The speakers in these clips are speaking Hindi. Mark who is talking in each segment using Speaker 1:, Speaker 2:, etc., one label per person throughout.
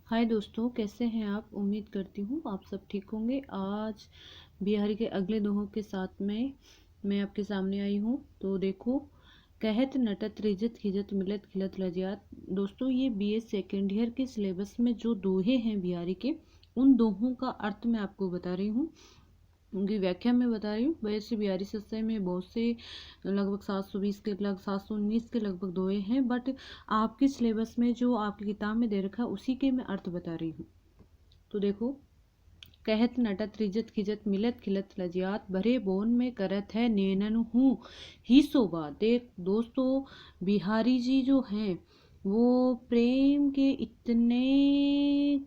Speaker 1: हाय दोस्तों, कैसे हैं आप। उम्मीद करती हूँ आप सब ठीक होंगे। आज बिहारी के अगले दोहों के साथ में मैं आपके सामने आई हूँ। तो देखो, कहत नटत रिजत खिजत मिलत खिलत लजियात। दोस्तों, ये बीए सेकेंड ईयर के सिलेबस में जो दोहे हैं बिहारी के, उन दोहों का अर्थ मैं आपको बता रही हूँ, उनकी व्याख्या मैं बता रही हूँ। वैसे बिहारी सस्ते में बहुत से लगभग 720 के 719 के लगभग दोहे हैं, बट आपके सिलेबस में जो आपकी किताब में दे रखा है उसी के मैं अर्थ बता रही हूँ। तो देखो, कहत नटत रिजत खिजत मिलत खिलत लजियात, भरे बोन में करत है नैनन हूँ ही सोबा। देख दोस्तों, बिहारी जी जो हैं वो प्रेम के इतने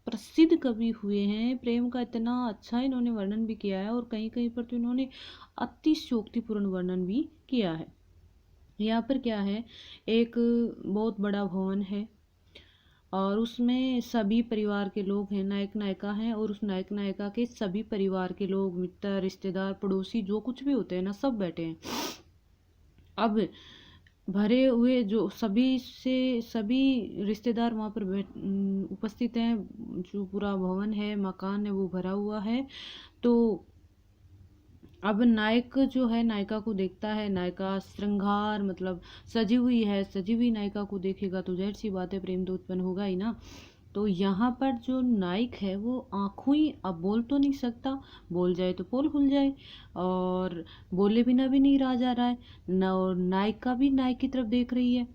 Speaker 1: प्रसिद्ध कवि हुए हैं। प्रेम का इतना अच्छा इन्होंने वर्णन भी किया है और कहीं कहीं पर तो इन्होंने अतिशयोक्तिपूर्ण वर्णन भी किया है। यहाँ पर क्या है, एक बहुत बड़ा भवन है और उसमें सभी परिवार के लोग हैं, नायक नायिका हैं, और उस नायक नायिका के सभी परिवार के लोग, मित्र रिश्तेदार पड़ोसी जो कुछ भी होते हैं ना, सब बैठे हैं। अब भरे हुए जो सभी रिश्तेदार वहाँ पर उपस्थित हैं। जो पूरा भवन है, मकान है, वो भरा हुआ है। तो अब नायक जो है नायिका को देखता है। नायिका श्रृंगार मतलब सजी हुई है। सजी हुई नायिका को देखेगा तो जाहिर सी बात है, प्रेम तो उत्पन्न होगा ही ना। तो यहाँ पर जो नायक है वो आंखों ही, अब बोल तो नहीं सकता, बोल जाए तो पोल खुल जाए, और बोले बिना भी नहीं रहा जा रहा है न। और नायिका भी नायक की तरफ देख रही है।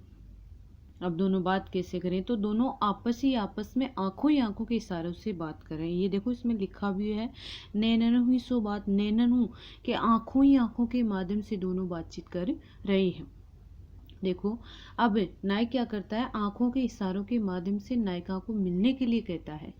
Speaker 1: अब दोनों बात कैसे करें, तो दोनों आपस में आंखों ही आंखों के इशारों से बात कर रहे हैं। ये देखो, इसमें लिखा भी है, नैनन हुई सो बात नैनन हूँ, कि आंखों ही आंखों के माध्यम से दोनों बातचीत कर रहे हैं। देखो, अब नायक क्या करता है, आंखों के इशारों के माध्यम से नायिका को मिलने के लिए कहता है।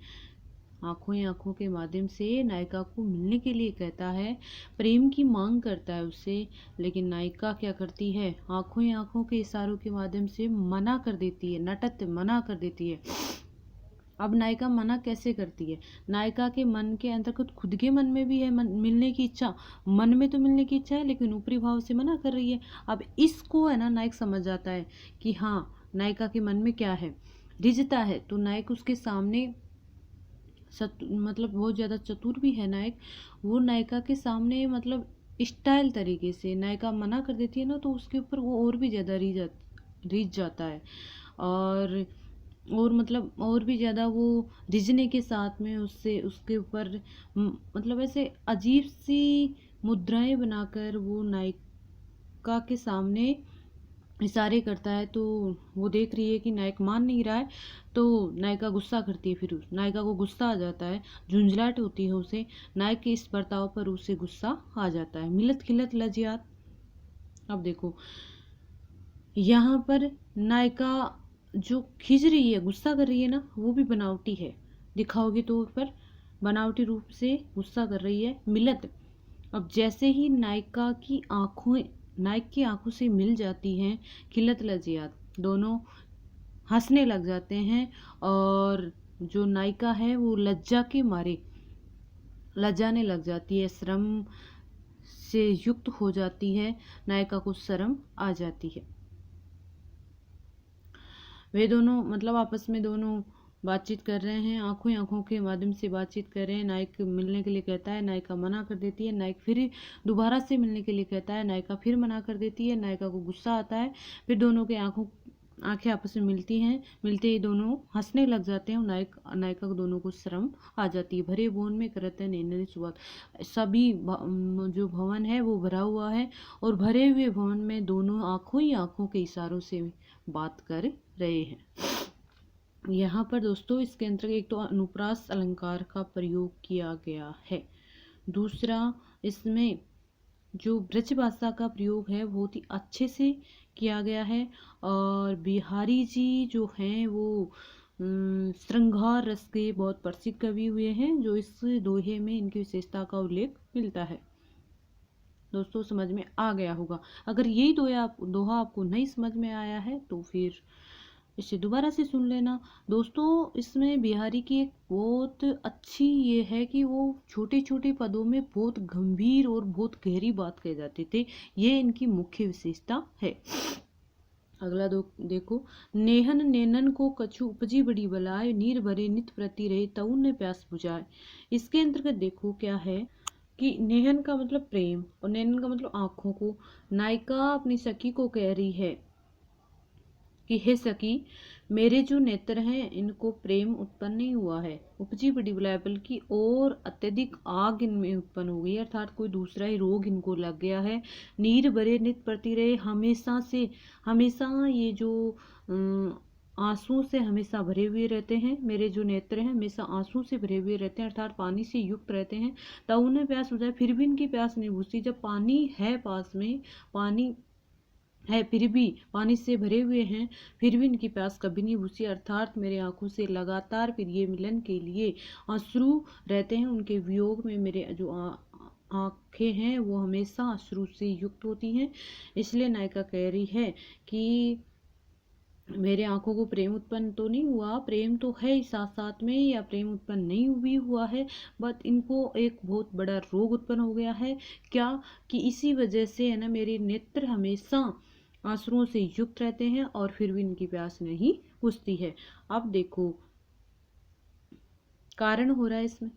Speaker 1: आंखों ही आंखों के माध्यम से नायिका को मिलने के लिए कहता है, प्रेम की मांग करता है उससे। लेकिन नायिका क्या करती है, आंखों ही आंखों के इशारों के माध्यम से मना कर देती है, नटत मना कर देती है। अब नायिका मना कैसे करती है, नायिका के मन के अंदर खुद के मन में भी है मिलने की इच्छा। मन में तो मिलने की इच्छा है, लेकिन ऊपरी भाव से मना कर रही है। अब इसको है ना, नायक समझ जाता है कि हाँ, नायिका के मन में क्या है, रिझता है। तो नायक उसके सामने मतलब बहुत ज़्यादा चतुर भी है नायक। वो नायिका के सामने मतलब स्टाइल तरीके से, नायिका मना कर देती है ना, तो उसके ऊपर वो और भी ज़्यादा रीझ जाता है। और मतलब और भी ज़्यादा वो रिझने के साथ में उससे उसके ऊपर मतलब ऐसे अजीब सी मुद्राएं बनाकर वो नायिका के सामने इशारे करता है। तो वो देख रही है कि नायक मान नहीं रहा है, तो नायिका गुस्सा करती है। फिर उस नायिका को गुस्सा आ जाता है, झुंझलाहट होती है उसे। नायक के इस बर्ताव पर उसे गुस्सा आ जाता है। मिलत खिलत लजियात। अब देखो, यहाँ पर नायिका जो खिंच रही है, गुस्सा कर रही है ना, वो भी बनावटी है। दिखाओगे तो पर बनावटी रूप से गुस्सा कर रही है। मिलत, अब जैसे ही नायक की आंखों से मिल जाती हैं, खिलत लजियात, दोनों हंसने लग जाते हैं। और जो नायिका है वो लज्जा के मारे लजाने लग जाती है, शर्म से युक्त हो जाती है। नायिका को शर्म आ जाती है। वे दोनों मतलब आपस में दोनों बातचीत कर रहे हैं, आंखों ही आंखों के माध्यम से बातचीत कर रहे हैं। नायक मिलने के लिए कहता है, नायिका मना कर देती है। नायक फिर दोबारा से मिलने के लिए कहता है, नायिका फिर मना कर देती है। नायिका को गुस्सा आता है। फिर दोनों के आंखें आपस में मिलती हैं। मिलते ही दोनों हंसने लग जाते हैं और नायिका को दोनों को शर्म आ जाती है। भरे भवन में करते हैं नैनन सुबात। सभी जो भवन है वो भरा हुआ है, और भरे हुए भवन में दोनों आंखों ही आंखों के इशारों से बात कर रहे हैं। यहाँ पर दोस्तों, इसके अंतर्गत एक तो अनुप्रास अलंकार का प्रयोग किया गया है। दूसरा, इसमें जो ब्रज भाषा का प्रयोग है बहुत ही अच्छे से किया गया है। और बिहारी जी जो हैं वो श्रृंगार रस के बहुत प्रसिद्ध कवि हुए हैं, जो इस दोहे में इनकी विशेषता का उल्लेख मिलता है। दोस्तों, समझ में आ गया होगा। अगर यही दोहा आपको नहीं समझ में आया है तो फिर इसे दोबारा से सुन लेना। दोस्तों, इसमें बिहारी की एक बहुत अच्छी ये है कि वो छोटे छोटे पदों में बहुत गंभीर और बहुत गहरी बात कह जाते थे। ये इनकी मुख्य विशेषता है। अगला देखो, नेहन नेनन को कछु उपजी बड़ी बलाय, नीर भरे नित प्रति रहे तउन ने प्यास बुझाए। इसके अंतर्गत देखो क्या है कि नेहन का मतलब प्रेम और नैनन का मतलब आंखों को। नायिका अपनी सखी को कह रही है कि हे सखी, मेरे जो नेत्र हैं इनको प्रेम उत्पन्न नहीं हुआ है, उपजी बड़ी बलाय, बल्कि और अत्यधिक आग इनमें उत्पन्न हो गई, अर्थात कोई दूसरा ही रोग इनको लग गया है। नीर भरे नित प्रति रहे, हमेशा से, हमेशा ये जो आंसू से हमेशा भरे हुए रहते हैं, मेरे जो नेत्र हैं हमेशा आंसू से भरे हुए रहते हैं, अर्थात पानी से युक्त रहते हैं। तब उन्हें प्यास बुझाए, फिर भी इनकी प्यास नहीं बुझती। जब पानी है पास में, पानी है फिर भी, पानी से भरे हुए हैं फिर भी इनकी प्यास कभी नहीं बुझती, अर्थात मेरे आंखों से लगातार प्रिय मिलन के लिए अश्रु रहते हैं। उनके वियोग में मेरे जो आंखें हैं वो हमेशा अश्रु से युक्त होती हैं। इसलिए नायिका कह रही है कि मेरे आंखों को प्रेम उत्पन्न तो नहीं हुआ, प्रेम तो है ही साथ साथ में, या प्रेम उत्पन्न नहीं भी हुआ है, बट इनको एक बहुत बड़ा रोग उत्पन्न हो गया है। क्या कि इसी वजह से है ना, मेरे नेत्र हमेशा आंसुओं से युक्त रहते हैं और फिर भी इनकी प्यास नहीं बुझती है। अब देखो कारण हो रहा है इसमें,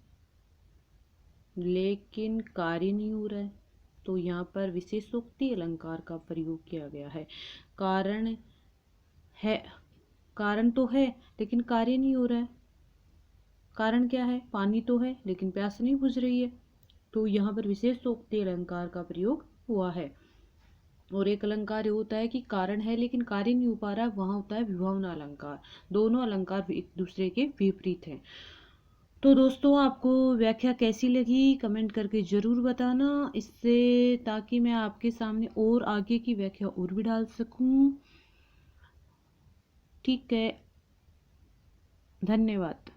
Speaker 1: लेकिन कार्य नहीं हो रहा है, तो यहाँ पर विशेषोक्ति अलंकार का प्रयोग किया गया है। कारण है, कारण तो है लेकिन कार्य नहीं हो रहा है। कारण क्या है, पानी तो है लेकिन प्यास नहीं बुझ रही है, तो यहाँ पर विशेषोक्ति अलंकार का प्रयोग हुआ है। और एक अलंकार ये होता है कि कारण है लेकिन कार्य नहीं हो पा रहा है, वहां होता है विभावना अलंकार। दोनों अलंकार एक दूसरे के विपरीत हैं। तो दोस्तों, आपको व्याख्या कैसी लगी कमेंट करके जरूर बताना, इससे ताकि मैं आपके सामने और आगे की व्याख्या और भी डाल सकूं। ठीक है, धन्यवाद।